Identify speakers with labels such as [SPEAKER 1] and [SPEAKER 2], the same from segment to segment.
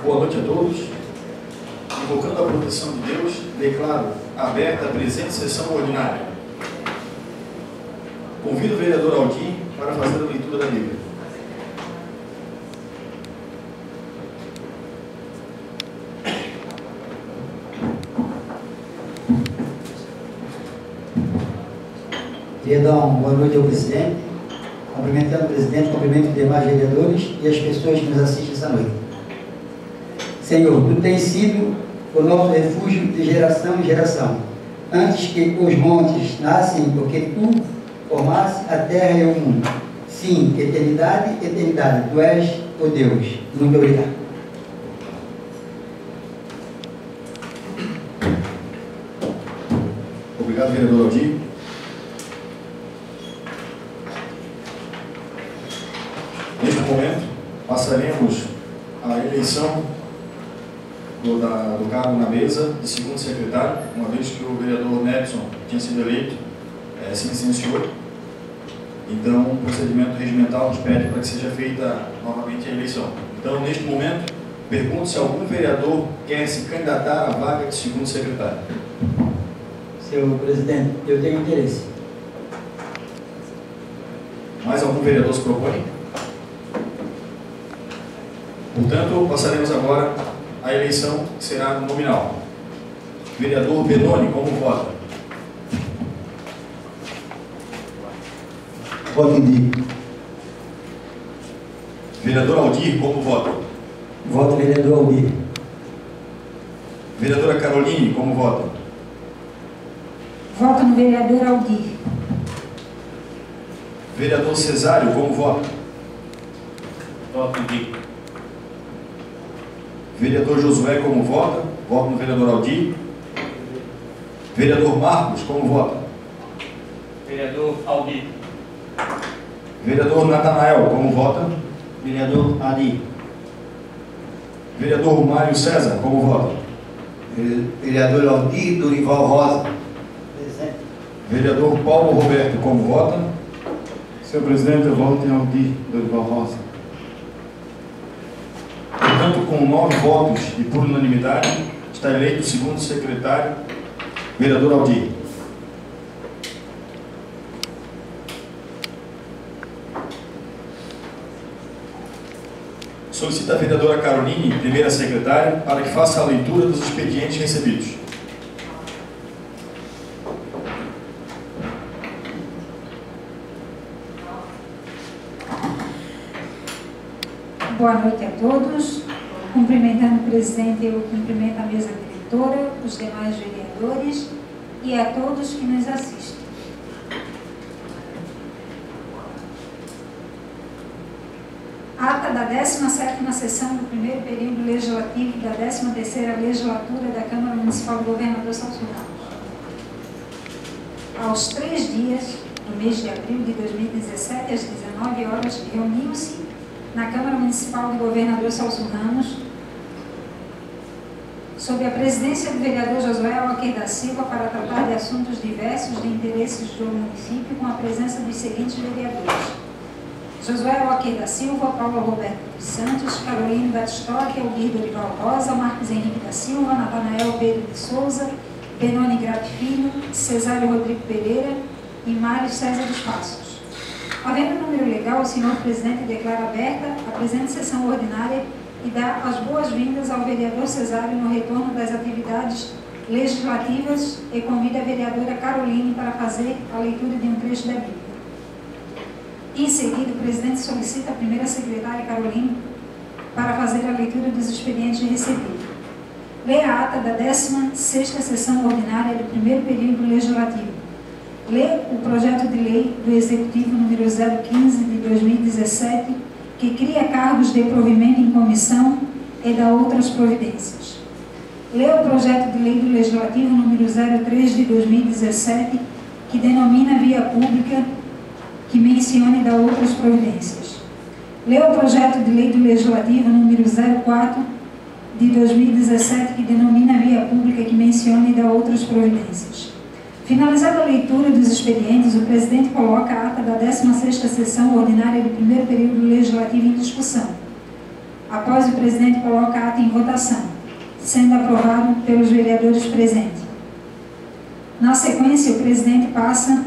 [SPEAKER 1] Boa noite a todos. Invocando a proteção de Deus, declaro aberta a presente sessão ordinária. Convido o vereador Aldir para fazer a leitura da Bíblia.
[SPEAKER 2] Queria dar uma boa noite ao presidente, cumprimentando o presidente, cumprimento os demais vereadores e as pessoas que nos assistem essa noite. Senhor, Tu tens sido o nosso refúgio de geração em geração, antes que os montes nascem, porque Tu formaste a terra e o mundo. Sim, eternidade, eternidade, Tu és o Deus. Muito obrigado.
[SPEAKER 1] Obrigado, vereador Aldir. Neste momento, passaremos a eleição do cargo na mesa de segundo secretário, uma vez que o vereador Nedson tinha sido eleito, se licenciou. Então, o procedimento regimental nos pede para que seja feita novamente a eleição. Então, neste momento, pergunto se algum vereador quer se candidatar à vaga de segundo secretário.
[SPEAKER 2] Senhor presidente, eu tenho interesse.
[SPEAKER 1] Mais algum vereador se propõe? Portanto, passaremos agora à eleição, que será nominal. Vereador Benoni, como vota?
[SPEAKER 2] Voto em
[SPEAKER 1] Vereador Aldir, como vota?
[SPEAKER 2] Voto vereador Aldir.
[SPEAKER 1] Vereadora Caroline, como vota?
[SPEAKER 3] Voto no vereador Aldir.
[SPEAKER 1] Vereador Cesário, como vota?
[SPEAKER 4] Voto em
[SPEAKER 1] Vereador Josué, como vota? Voto no vereador Aldir. Vereador Marcos, como vota?
[SPEAKER 4] Vereador Aldir.
[SPEAKER 1] Vereador Natanael, como vota?
[SPEAKER 2] Vereador Aldir.
[SPEAKER 1] Vereador Mário César, como vota?
[SPEAKER 2] Vereador Aldir Dorival Rosa. Presente.
[SPEAKER 1] Vereador Paulo Roberto, como vota?
[SPEAKER 5] Senhor presidente, eu voto em Aldir Dorival Rosa.
[SPEAKER 1] Portanto, com 9 votos e por unanimidade, está eleito o segundo secretário, vereador Aldir. Solicita a vereadora Caroline, primeira secretária, para que faça a leitura dos expedientes recebidos.
[SPEAKER 3] Boa noite a todos. Cumprimentando o presidente, eu cumprimento a mesa diretora, os demais vereadores e a todos que nos assistem. Ata da 17ª sessão do primeiro período legislativo da 13ª legislatura da Câmara Municipal do Governador Celso Ramos. Aos 3 dias do mês de abril de 2017, às 19 horas, reuniu-se na Câmara Municipal do Governador Celso Ramos, sob a presidência do vereador Josué Alquer da Silva, para tratar de assuntos diversos de interesses do município, com a presença dos seguintes vereadores: Josué Alquer da Silva, Paulo Roberto dos Santos, Carolina Batistotti, Aldir Dorival Rosa, Marcos Henrique da Silva, Natanael Pedro de Souza, Benoni Grape Filho, Cesário Rodrigo Pereira e Mário César dos Passos. Havendo número legal, o senhor presidente declara aberta a presente sessão ordinária e dá as boas-vindas ao vereador Cesário no retorno das atividades legislativas e convida a vereadora Caroline para fazer a leitura de um trecho da Bíblia. Em seguida, o presidente solicita a primeira secretária Caroline para fazer a leitura dos expedientes recebidos. Leia a ata da 16ª sessão ordinária do primeiro período legislativo. Lê o projeto de lei do Executivo número 015 de 2017, que cria cargos de provimento em comissão e dá outras providências. Lê o projeto de lei do Legislativo número 03 de 2017, que denomina via pública, que mencione e dá outras providências. Lê o projeto de lei do Legislativo número 04 de 2017, que denomina via pública, que mencione e dá outras providências. Finalizada a leitura dos expedientes, o presidente coloca a ata da 16ª sessão ordinária do primeiro período legislativo em discussão. Após o presidente coloca a ata em votação, sendo aprovado pelos vereadores presentes. Na sequência, o presidente passa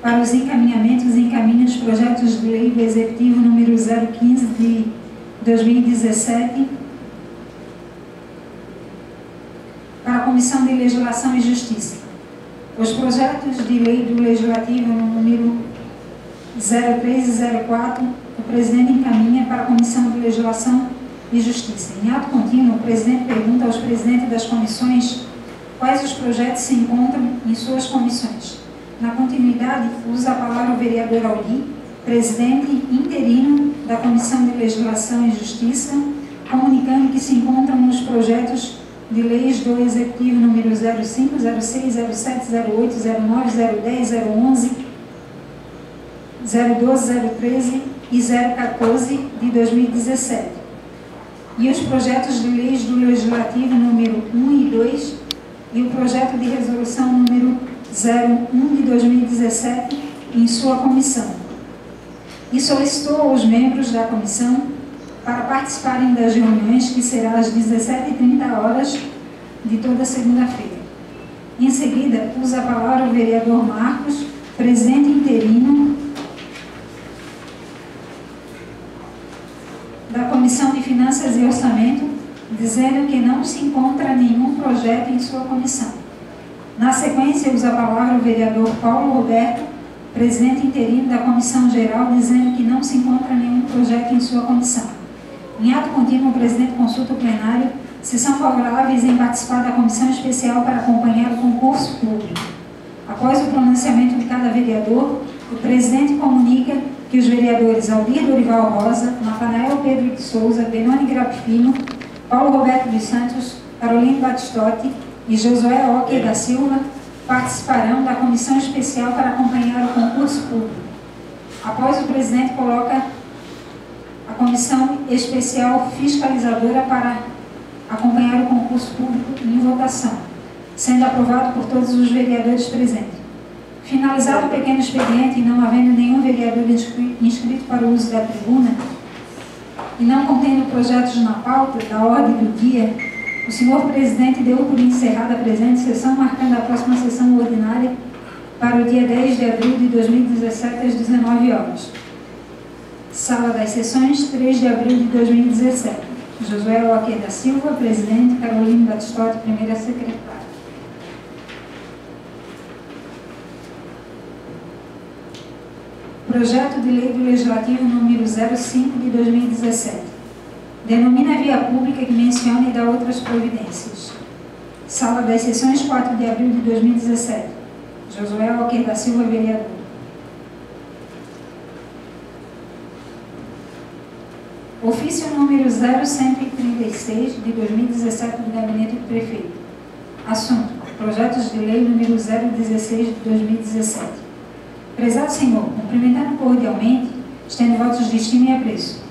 [SPEAKER 3] para os encaminhamentos e encaminha os projetos de lei do Executivo número 015 de 2017 para a Comissão de Legislação e Justiça. Os projetos de lei do Legislativo número 03 e 04, o presidente encaminha para a Comissão de Legislação e Justiça. Em ato contínuo, o presidente pergunta aos presidentes das comissões quais os projetos se encontram em suas comissões. Na continuidade, usa a palavra o vereador Aldi, presidente interino da Comissão de Legislação e Justiça, comunicando que se encontram os projetos de leis do Executivo número 05, 06, 07, 08, 09, 010, 011, 012, 013 e 014 de 2017. E os projetos de leis do Legislativo número 1 e 2 e o projeto de resolução número 01 de 2017 em sua comissão. E solicitou aos membros da comissão para participarem das reuniões, que será às 17h30 de toda segunda-feira. Em seguida, usa a palavra o vereador Marcos, presidente interino da Comissão de Finanças e Orçamento, dizendo que não se encontra nenhum projeto em sua comissão. Na sequência, usa a palavra o vereador Paulo Roberto, presidente interino da Comissão Geral, dizendo que não se encontra nenhum projeto em sua comissão. Em ato contínuo, o presidente consulta o plenário se são favoráveis em participar da comissão especial para acompanhar o concurso público. Após o pronunciamento de cada vereador, o presidente comunica que os vereadores Aldir Dorival Rosa, Natanael Pedro de Souza, Benoni Grapfino, Paulo Roberto dos Santos, Carolina Batistotti e Josué Ocker da Silva participarão da comissão especial para acompanhar o concurso público. Após, o presidente coloca a comissão especial fiscalizadora para acompanhar o concurso público em votação, sendo aprovado por todos os vereadores presentes. Finalizado o pequeno expediente e não havendo nenhum vereador inscrito para o uso da tribuna e não contendo projetos na pauta da ordem do dia, o senhor presidente deu por encerrada a presente sessão, marcando a próxima sessão ordinária para o dia 10 de abril de 2017, às 19h. Sala das Sessões, 3 de abril de 2017. Josué Ocker da Silva, presidente. Carolina Batistotti, primeira secretária. Projeto de Lei do Legislativo número 05 de 2017. Denomina a via pública que menciona e dá outras providências. Sala das Sessões, 4 de abril de 2017. Josué Ocker da Silva, vereador. Ofício número 0136 de 2017 do Gabinete do Prefeito. Assunto: Projetos de Lei número 016 de 2017. Prezado Senhor, cumprimentando cordialmente, estendo votos de estima e apreço.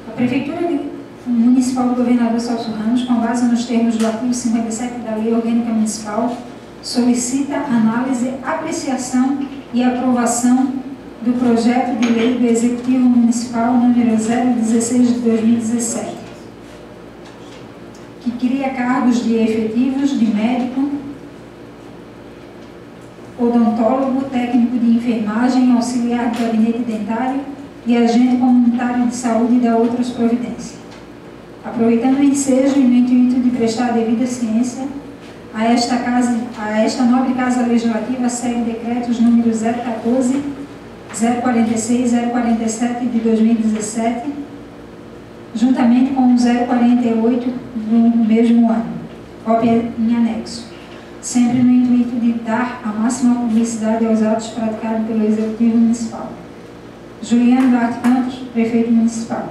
[SPEAKER 3] A Prefeitura Municipal do Governador Celso Ramos, com base nos termos do artigo 57 da Lei Orgânica Municipal, solicita análise, apreciação e aprovação do projeto de lei do Executivo Municipal número 016 de 2017, que cria cargos de efetivos de médico, odontólogo, técnico de enfermagem, auxiliar de gabinete dentário e agente comunitário de saúde e dá outras providências. Aproveitando o ensejo e no intuito de prestar a devida ciência a esta nobre Casa Legislativa, segue decretos número 014, 046 e 047 de 2017, juntamente com o 048 do mesmo ano, cópia em anexo, sempre no intuito de dar a máxima publicidade aos atos praticados pelo Executivo Municipal. Juliano Duarte Campos, Prefeito Municipal.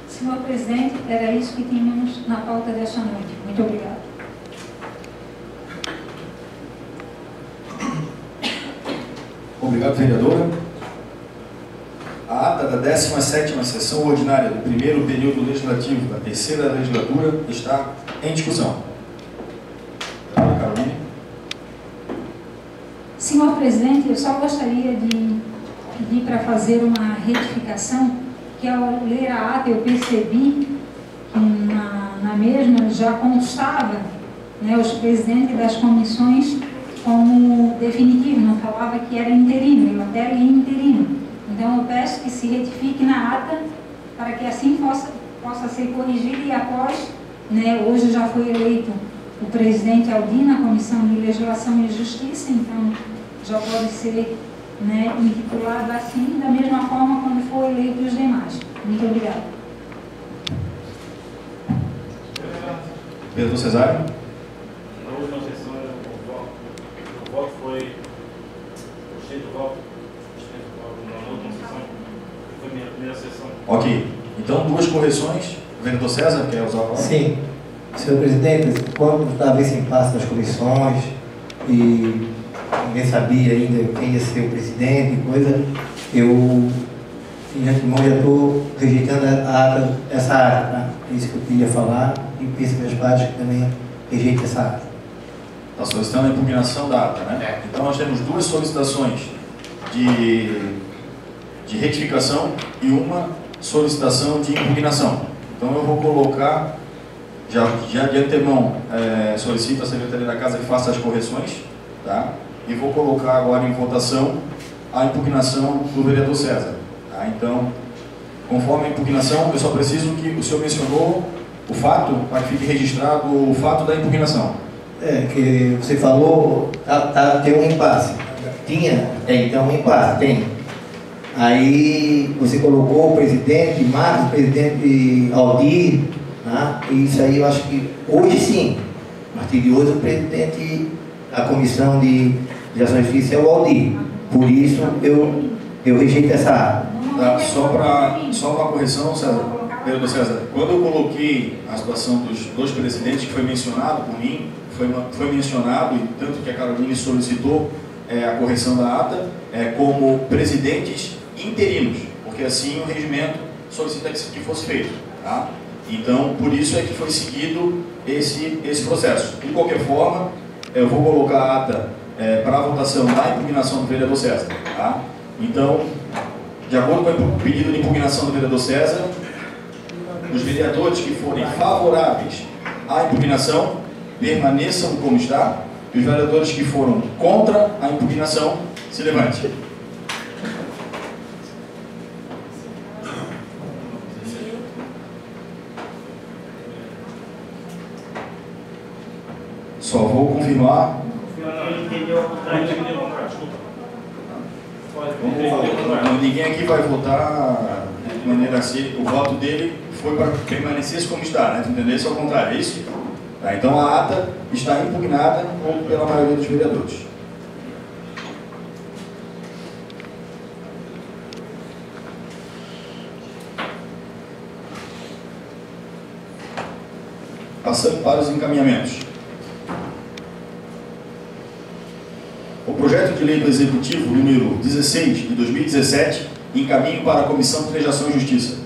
[SPEAKER 3] Senhor Presidente, era isso que tínhamos na pauta desta noite. Muito obrigado.
[SPEAKER 1] Obrigado, vereadora. A ata da 17ª sessão ordinária do primeiro período legislativo da terceira legislatura está em discussão. Carolina.
[SPEAKER 3] Senhor Presidente, eu só gostaria de pedir para fazer uma retificação, que ao ler a ata eu percebi que na mesma já constava, né, os presidentes das comissões como definitivo, não falava que era interino, eu até li interino. Então eu peço que se retifique na ata para que assim possa ser corrigido e após, né, hoje já foi eleito o presidente Aldir na Comissão de Legislação e Justiça, então já pode ser, né, intitulado assim, da mesma forma quando for eleito os demais. Muito obrigada.
[SPEAKER 1] Vereador Cesário.
[SPEAKER 4] Na última sessão, o voto foi... Gostei do voto. Na última sessão, foi minha primeira sessão.
[SPEAKER 1] Ok. Então, duas correções. Vereador César, quer usar a palavra?
[SPEAKER 2] Sim. Senhor presidente, quando estava esse impasse das comissões e ninguém sabia ainda quem ia ser o presidente e coisa, eu, de antemão, já estou rejeitando essa ata, tá? É isso que eu queria falar e penso que meus pais também rejeitem essa ata.
[SPEAKER 1] Está solicitando a impugnação da ata, né? Então, nós temos duas solicitações de retificação e uma solicitação de impugnação. Então, eu vou colocar, já de antemão, solicito à Secretaria da Casa que faça as correções, tá? E vou colocar agora em votação a impugnação do vereador César. Tá? Então, conforme a impugnação, eu só preciso que o senhor mencionou o fato, para que fique registrado o fato da impugnação.
[SPEAKER 2] Que você falou, tem um impasse. Tinha, então um impasse, tem. Aí você colocou o presidente Marcos, o presidente Aldir, né? E isso aí eu acho que hoje sim, a partir de hoje o presidente da Comissão de Legislação e Justiça é o Aldir. Por isso eu rejeito essa ata.
[SPEAKER 1] Tá? Só uma correção, César. Vereador César, quando eu coloquei a situação dos dois presidentes, que foi mencionado por mim, foi mencionado, e tanto que a Caroline solicitou a correção da ata, como presidentes interinos, porque assim o regimento solicita que fosse feito. Tá? Então, por isso é que foi seguido esse processo. De qualquer forma, eu vou colocar a ata para a votação da impugnação do vereador César. Tá? Então, de acordo com o pedido de impugnação do vereador César, os vereadores que forem favoráveis à impugnação permaneçam como está, e os vereadores que foram contra a impugnação se levante. Só vou confirmar. Ninguém aqui vai votar de maneira assim. O voto dele foi para que permanecesse como está, né? Entendeu? Isso é o contrário, é isso? Tá, então a ata está impugnada pela maioria dos vereadores. Passando para os encaminhamentos. O projeto de lei do Executivo número 16 de 2017 encaminho para a Comissão de Legislação e Justiça.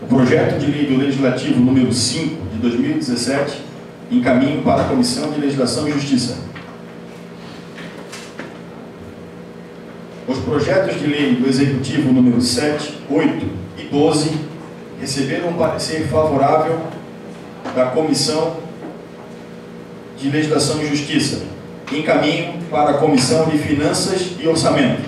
[SPEAKER 1] O projeto de lei do Legislativo número 5 de 2017 encaminho para a Comissão de Legislação e Justiça. Os projetos de lei do Executivo número 7, 8 e 12 receberam um parecer favorável da Comissão de Legislação e Justiça. Encaminho para a Comissão de Finanças e Orçamento.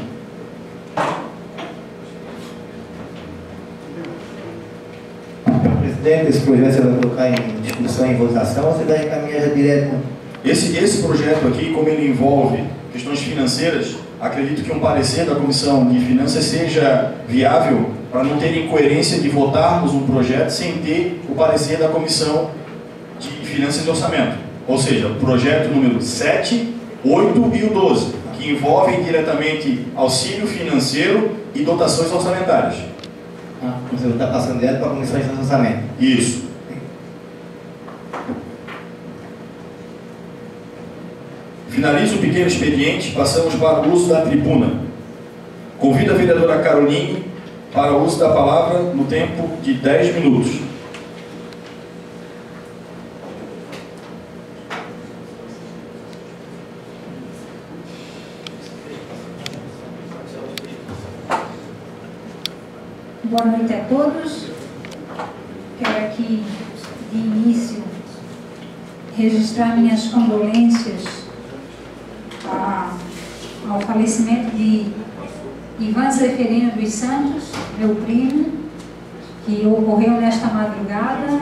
[SPEAKER 2] Presidente, esse projeto você vai colocar em discussão e votação ou você vai encaminhar já direto?
[SPEAKER 1] Esse projeto aqui, como ele envolve questões financeiras, acredito que um parecer da Comissão de Finanças seja viável para não ter incoerência de votarmos um projeto sem ter o parecer da Comissão de Finanças e Orçamento. Ou seja, o projeto número 7, 8 e o 12, que envolvem diretamente auxílio financeiro e dotações orçamentárias.
[SPEAKER 2] Você está passando direto para a Comissão de Orçamento.
[SPEAKER 1] Isso. Finaliza o pequeno expediente, passamos para o uso da tribuna. Convido a vereadora Caroline para o uso da palavra no tempo de 10 minutos.
[SPEAKER 3] Boa noite a todos. quero aqui, de início, registrar minhas condolências ao falecimento de Ivan Zeferino dos Santos, meu primo, que ocorreu nesta madrugada.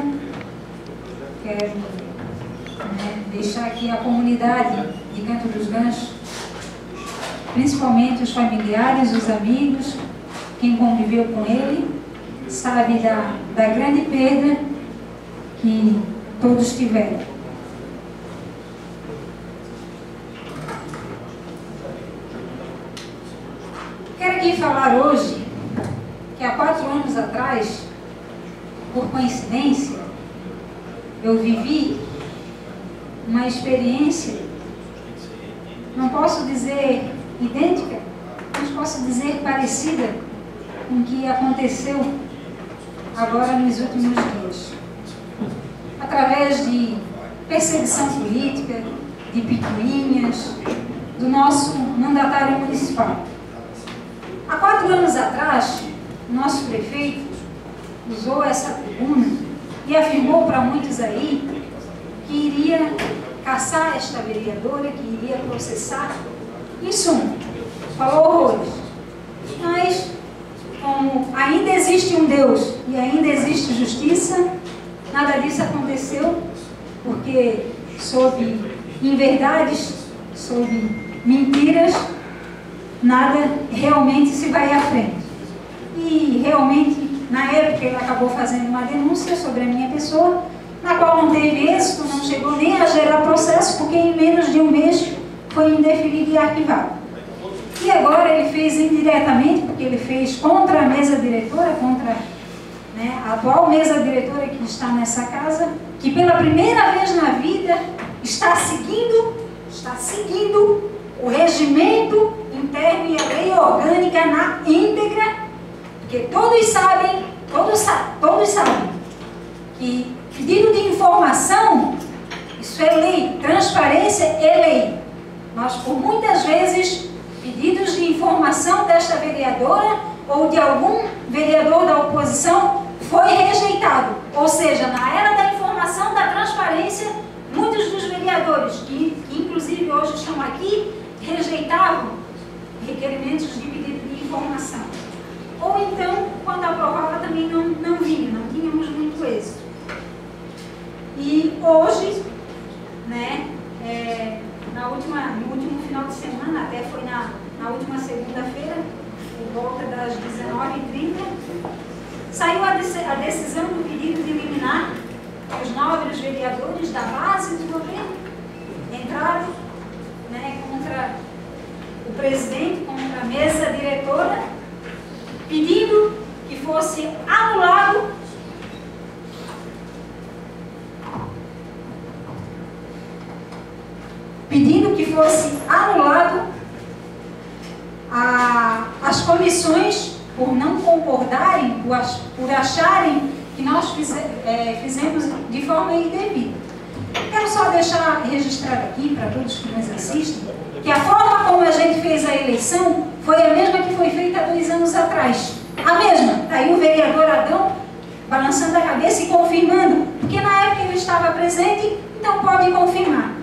[SPEAKER 3] Quero deixar aqui a comunidade de Canto dos Ganchos, principalmente os familiares, os amigos, quem conviveu com ele, sabe da grande perda que todos tiveram. Quero aqui falar hoje que há 4 anos atrás, por coincidência, eu vivi uma experiência, não posso dizer idêntica, mas posso dizer parecida com o que aconteceu agora nos últimos dias. Através de perseguição política, de picuinhas, do nosso mandatário municipal. Há 4 anos atrás, o nosso prefeito usou essa tribuna e afirmou para muitos aí que iria caçar esta vereadora, que iria processar. Em suma, falou horrores. Mas, como ainda existe um Deus e ainda existe justiça, nada disso aconteceu, porque sob inverdades, sob mentiras, nada realmente se vai à frente. E realmente, na época, ele acabou fazendo uma denúncia sobre a minha pessoa, na qual não teve êxito, não chegou nem a gerar processo, porque em menos de um mês foi indeferido e arquivado. E agora ele fez indiretamente, porque ele fez contra a mesa diretora, contra a atual mesa diretora que está nessa casa, que pela primeira vez na vida está seguindo o regimento interno e a lei orgânica na íntegra, porque todos sabem que pedido de informação, isso é lei, transparência é lei. Nós, por muitas vezes, pedidos de informação desta vereadora ou de algum vereador da oposição foi rejeitado. Ou seja, na era da informação, da transparência, muitos dos vereadores, que inclusive hoje estão aqui, rejeitavam requerimentos de pedido de informação. Ou então, quando aprovava, também não vinha, não tínhamos muito êxito. E hoje, no último final de semana, até foi na última segunda-feira, por volta das 19h30, saiu a decisão do pedido de eliminar os nobres vereadores da base do governo, entraram contra o presidente, contra a mesa diretora, pedindo que fosse anulado as comissões por não concordarem, por acharem que nós fizemos de forma indevida. Quero só deixar registrado aqui para todos que nos assistem que a forma como a gente fez a eleição foi a mesma que foi feita há 2 anos atrás. A mesma. Está aí o vereador Adão balançando a cabeça e confirmando, porque na época ele estava presente, então pode confirmar.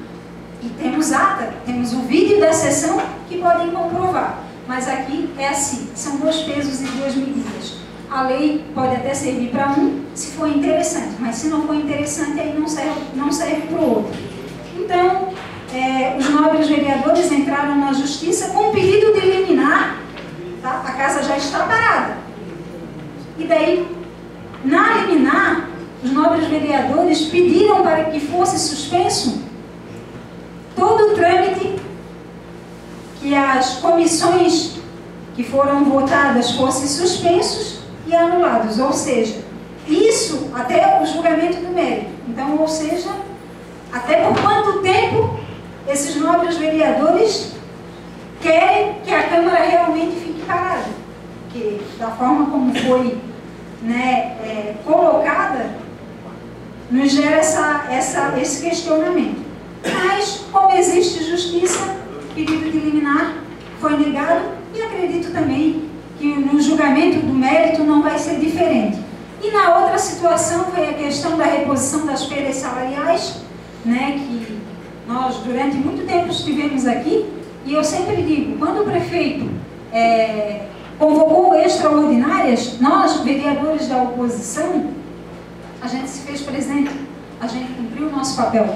[SPEAKER 3] E temos ata, temos o vídeo da sessão que podem comprovar. Mas aqui é assim, são 2 pesos e 2 medidas. A lei pode até servir para um, se for interessante, mas se não for interessante, aí não serve para o outro. Então, os nobres vereadores entraram na justiça com um pedido de eliminar, tá? A casa já está parada. E daí, na liminar, os nobres vereadores pediram para que fosse suspenso todo o trâmite, que as comissões que foram votadas fossem suspensos e anulados, ou seja, isso até o julgamento do mérito. Então, ou seja, até por quanto tempo esses nobres vereadores querem que a Câmara realmente fique parada, porque da forma como foi colocada, nos gera esse questionamento. Mas, como existe justiça, o pedido de liminar foi negado e acredito também que no julgamento do mérito não vai ser diferente. E na outra situação foi questão da reposição das perdas salariais, né, que nós durante muito tempo estivemos aqui, e eu sempre digo, quando o prefeito convocou extraordinárias, nós, vereadores da oposição, a gente se fez presente, a gente cumpriu o nosso papel,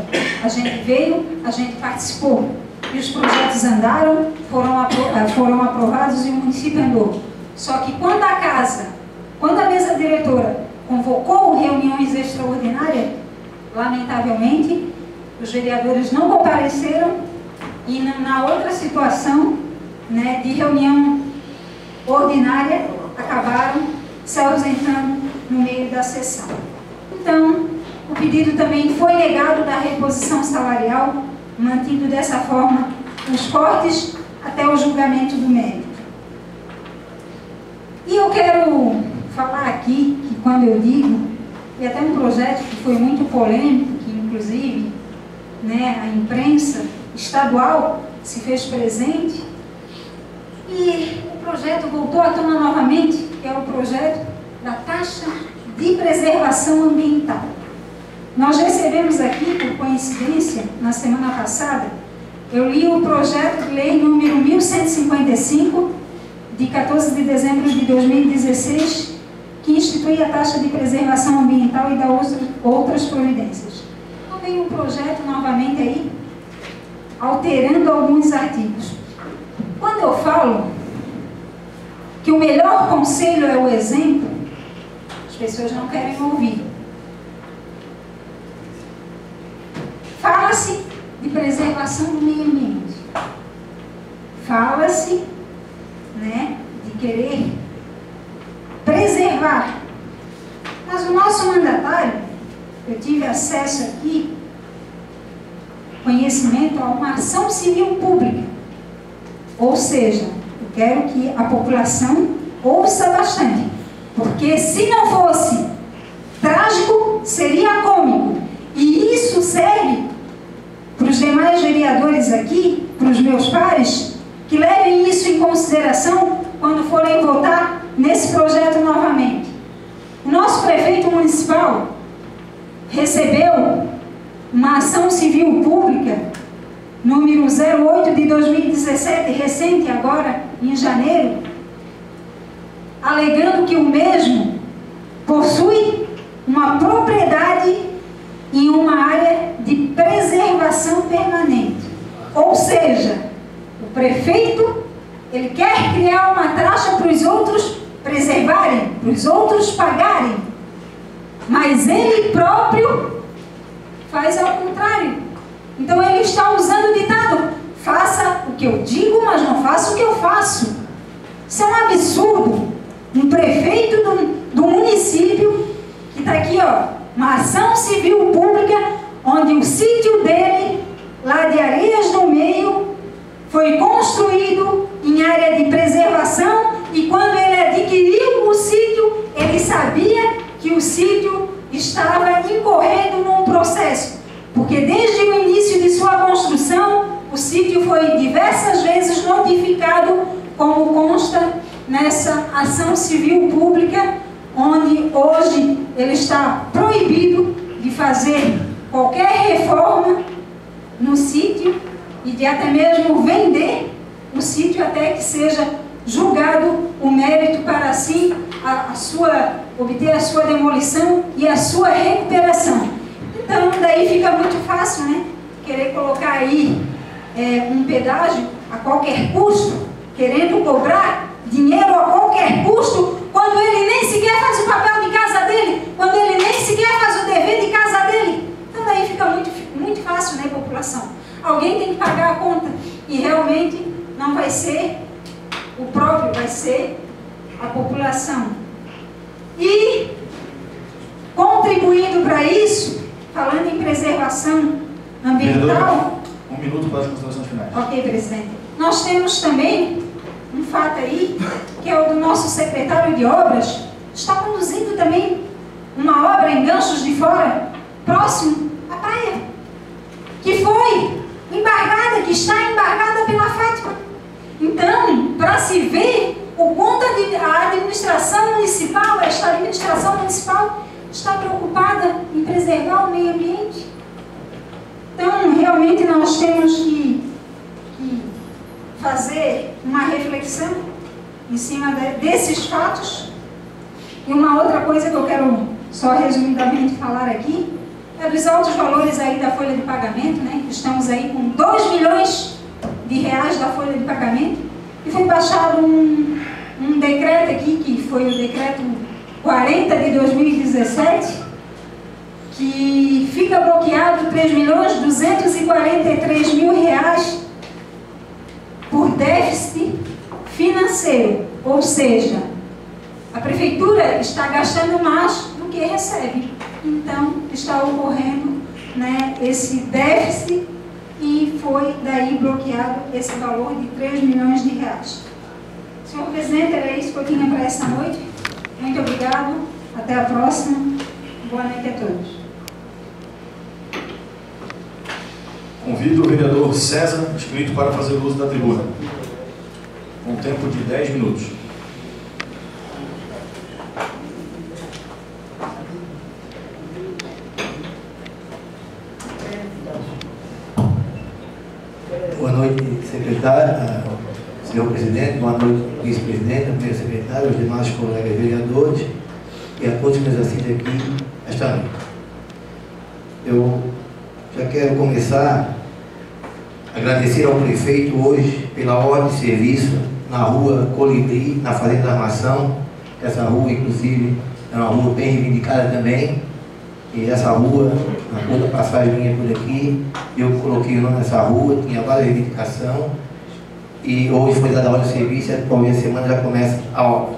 [SPEAKER 3] a gente veio, a gente participou, e os projetos andaram, foram aprovados e o município andou. Só que quando a mesa diretora convocou reuniões extraordinárias, lamentavelmente, os vereadores não compareceram e na outra situação, né, de reunião ordinária, acabaram se ausentando no meio da sessão. Então, o pedido também foi negado da reposição salarial, mantido dessa forma os cortes até o julgamento do mérito. E eu quero falar aqui que quando eu digo, e até um projeto que foi muito polêmico, que inclusive, né, a imprensa estadual se fez presente, e o projeto voltou à tona novamente, que é o projeto da taxa de preservação ambiental. Nós recebemos aqui, por coincidência, na semana passada, eu li o projeto de lei número 1155, de 14 de dezembro de 2016, que institui a taxa de preservação ambiental e dá outras providências. Então vem um projeto novamente aí, alterando alguns artigos. Quando eu falo que o melhor conselho é o exemplo, as pessoas não querem ouvir. Fala-se de preservação do meio ambiente. Fala-se, né, de querer preservar. Mas o nosso mandatário, eu tive acesso aqui, conhecimento a uma ação civil pública. Ou seja, eu quero que a população ouça bastante. Porque se não fosse trágico, seria cômico. E isso serve para os demais vereadores aqui, para os meus pares, que levem isso em consideração quando forem votar nesse projeto novamente. O nosso prefeito municipal recebeu uma ação civil pública, número 08 de 2017, recente agora, em janeiro, alegando que o mesmo possui uma propriedade em uma área de preservação permanente. Ou seja, o prefeito, ele quer criar uma taxa para os outros preservarem, para os outros pagarem, mas ele próprio faz ao contrário. Então ele está usando o ditado: faça o que eu digo, mas não faça o que eu faço. Isso é um absurdo. Um prefeito do município que está aqui, ó, uma ação civil pública, onde o sítio dele, lá de Areias do Meio, foi construído em área de preservação, e quando ele adquiriu o sítio, ele sabia que o sítio estava incorrendo num processo, porque desde o início de sua construção, o sítio foi diversas vezes notificado, como consta nessa ação civil pública, onde hoje ele está proibido de fazer qualquer reforma no sítio e de até mesmo vender o sítio até que seja julgado o mérito para assim obter a sua demolição e a sua recuperação. Então daí fica muito fácil, né, querer colocar aí um pedágio a qualquer custo, querendo cobrar dinheiro a qualquer custo, quando ele nem sequer faz o papel de casa dele, quando ele nem sequer faz o dever de casa dele. Então daí fica muito fácil, né, população? Alguém tem que pagar a conta, e realmente não vai ser o próprio, vai ser a população. E contribuindo para isso, falando em preservação ambiental...
[SPEAKER 1] Um minuto para as considerações finais.
[SPEAKER 3] Ok, presidente. Nós temos também um fato aí, que é o do nosso secretário de obras, está conduzindo também uma obra em Ganchos de Fora, próximo à praia, que foi embargada, que está embargada pela Fátima. Então, para se ver o quanto a administração municipal, esta administração municipal, está preocupada em preservar o meio ambiente? Então, realmente nós temos que fazer uma reflexão em cima desses fatos. E uma outra coisa que eu quero só resumidamente falar aqui é dos altos valores aí da folha de pagamento, né? Estamos aí com 2 milhões de reais da folha de pagamento e foi baixado um decreto aqui, que foi o decreto 40 de 2017, que fica bloqueado 3.243.000 reais por déficit financeiro, ou seja, a prefeitura está gastando mais do que recebe. Então, está ocorrendo, né, esse déficit e foi daí bloqueado esse valor de 3 milhões de reais. Senhor presidente, era isso que eu tinha para essa noite. Muito obrigado. Até a próxima. Boa noite a todos.
[SPEAKER 1] Convido o vereador César, inscrito para fazer uso da tribuna, com tempo de 10 minutos.
[SPEAKER 6] Boa noite, secretário, senhor presidente, boa noite, vice-presidente, primeiro secretário, os demais colegas vereadores e a todos que nos assistem aqui esta noite. Eu já quero começar a agradecer ao prefeito hoje pela ordem de serviço na rua Colibri, na Fazenda Armação. Essa rua, inclusive, é uma rua bem reivindicada também. E essa rua, na toda passagem minha por aqui, eu coloquei o nome nessa rua, tinha várias reivindicações. E hoje foi dada a ordem de serviço, talvez a semana já começa a obra.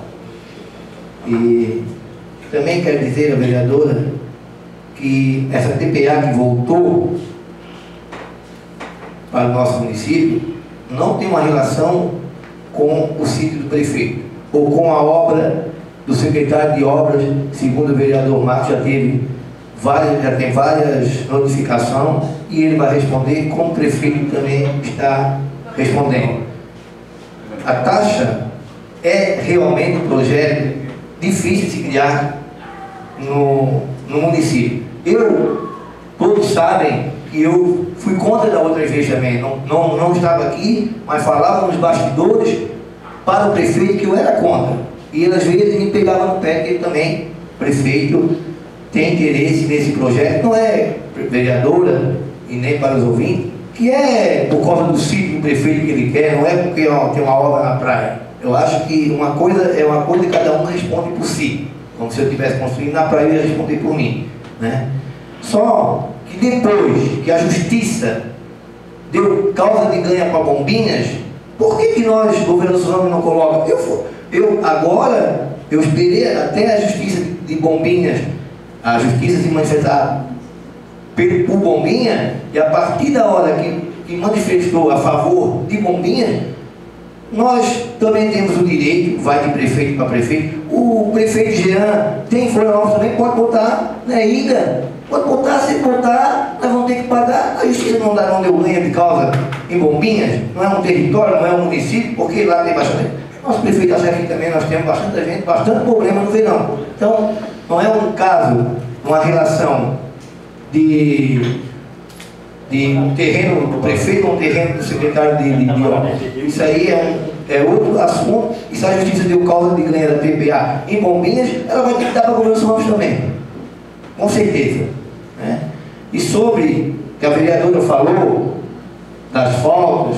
[SPEAKER 6] E também quero dizer à vereadora que essa TPA que voltou para o nosso município não tem uma relação com o sítio do prefeito ou com a obra do secretário de obras, segundo o vereador Marcos, já tem várias notificações e ele vai responder como o prefeito também está respondendo. A taxa é realmente um projeto difícil de se criar no município. Todos sabem que eu fui contra da outra vez também, não estava aqui, mas falava nos bastidores para o prefeito que eu era contra. E às vezes me pegava no pé, que ele também, prefeito, tem interesse nesse projeto. Não é, vereadora, e nem para os ouvintes, que é por causa do sítio do prefeito que ele quer, não é porque tem uma obra na praia. Eu acho que uma coisa é uma coisa e cada um responde por si. Como se eu estivesse construindo na praia, eu ia responder por mim, né? Só que depois que a justiça deu causa de ganho para Bombinhas, por que nós, governo Suzano, não coloca? Agora, eu esperei até a justiça de Bombinhas, a justiça se manifestar por Bombinha, e a partir da hora que manifestou a favor de Bombinha, nós também temos o direito, vai de prefeito para prefeito. O prefeito Jean tem Florianópolis também, pode botar na ilha, pode botar, se botar, nós vamos ter que pagar. A justiça não deu ganho de causa em Bombinhas, não é um território, não é um município, porque lá tem bastante. Nosso prefeito acha que também nós temos bastante gente, bastante problema no verão. Então, não é um caso, uma relação de um terreno do prefeito ou um terreno do secretário de obras. Isso aí é outro assunto. E se a justiça deu causa de ganho da TPA em Bombinhas, ela vai ter que dar para o governo São também, com certeza, né? E sobre que a vereadora falou das faltas,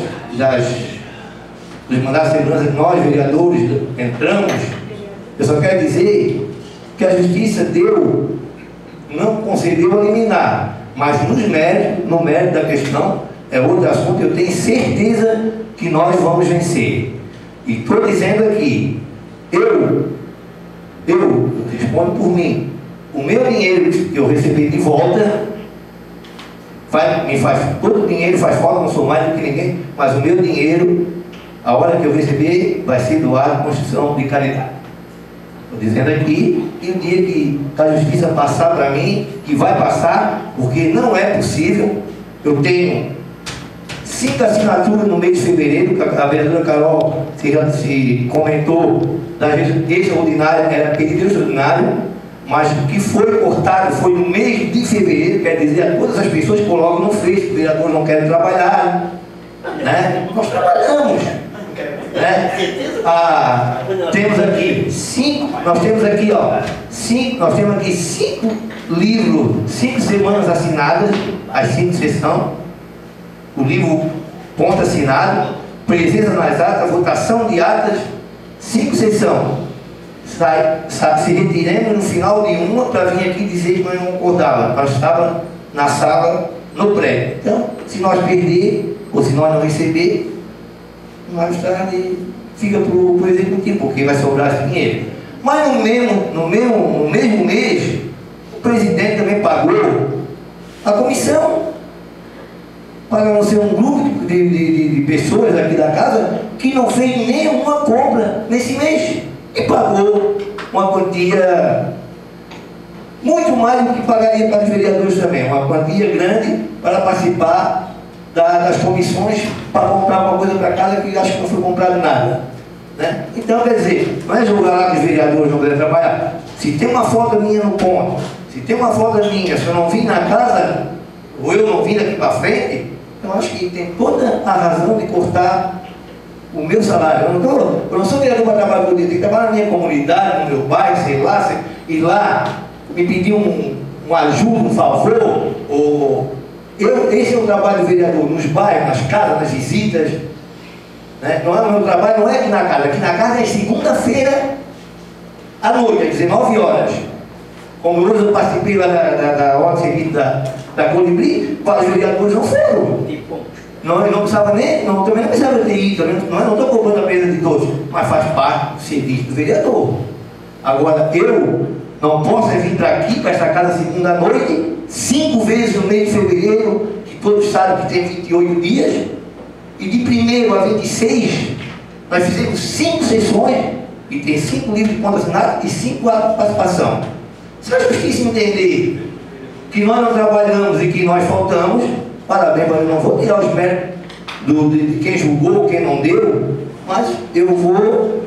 [SPEAKER 6] dos mandatos de segurança que nós, vereadores, entramos, eu só quero dizer que a justiça não concedeu a liminar, mas no mérito da questão, é outro assunto. Eu tenho certeza que nós vamos vencer. E estou dizendo aqui, eu respondo por mim, o meu dinheiro que eu recebi de volta, todo o dinheiro faz falta, não sou mais do que ninguém, mas o meu dinheiro, a hora que eu receber, vai ser doado à construção de caridade. Estou dizendo aqui, e o dia que a justiça passar para mim, que vai passar, porque não é possível. Eu tenho 5 assinaturas no mês de fevereiro, que a vereadora Carol se comentou da extraordinária, era pedido extraordinário, mas o que foi cortado foi no mês de fevereiro, quer dizer, a todas as pessoas que colocam no Face, os vereadores não querem trabalhar, né? Nós trabalhamos, né? Temos aqui 5 livros, 5 semanas assinadas, as 5 sessões, o livro ponto assinado, presença nas atas, votação de atas, 5 sessões. Se retiramos no final de uma para vir aqui dizer que nós não concordávamos, nós estávamos na sala, no prédio. Então, se nós perder, ou se nós não receber, nós fica para o executivo, porque vai sobrar esse dinheiro. Mas no mesmo mês, o presidente também pagou a comissão, para não ser um grupo de pessoas aqui da casa que não fez nenhuma compra nesse mês. E pagou uma quantia muito mais do que pagaria para os vereadores também, uma quantia grande para participar das comissões para comprar uma coisa para casa que acho que não foi comprado nada, né? Então, quer dizer, não é jogar lá que os vereadores não querem trabalhar. Se tem uma foto minha no ponto, se tem uma foto minha, se eu não vim na casa, ou eu não vim daqui para frente, eu acho que tem toda a razão de cortar o meu salário. Eu não sou vereador para trabalhar por dia, tenho que trabalhar na minha comunidade, no meu bairro, sei lá, ir lá me pedir um ajuda, um favor, esse é o trabalho do vereador, nos bairros, nas casas, nas visitas, né? Não é o meu trabalho, não é aqui na casa é segunda-feira à noite, às 19 horas. Como hoje eu participei lá da hora de serviço da Colibri, para os vereadores não foram. Não precisava nem, também não precisava ter ido, não estou cobrando a mesa de todos, mas faz parte do serviço do vereador. Agora, eu não posso vir para aqui, para esta casa segunda à noite, 5 vezes no mês de fevereiro, que todos sabem que tem 28 dias, e de 1º a 26, nós fizemos 5 sessões, e tem 5 livros de conta assinada e 5 atos de participação. Se a justiça entender que nós não trabalhamos e que nós faltamos, parabéns, mas eu não vou tirar os méritos de quem julgou, quem não deu, mas eu vou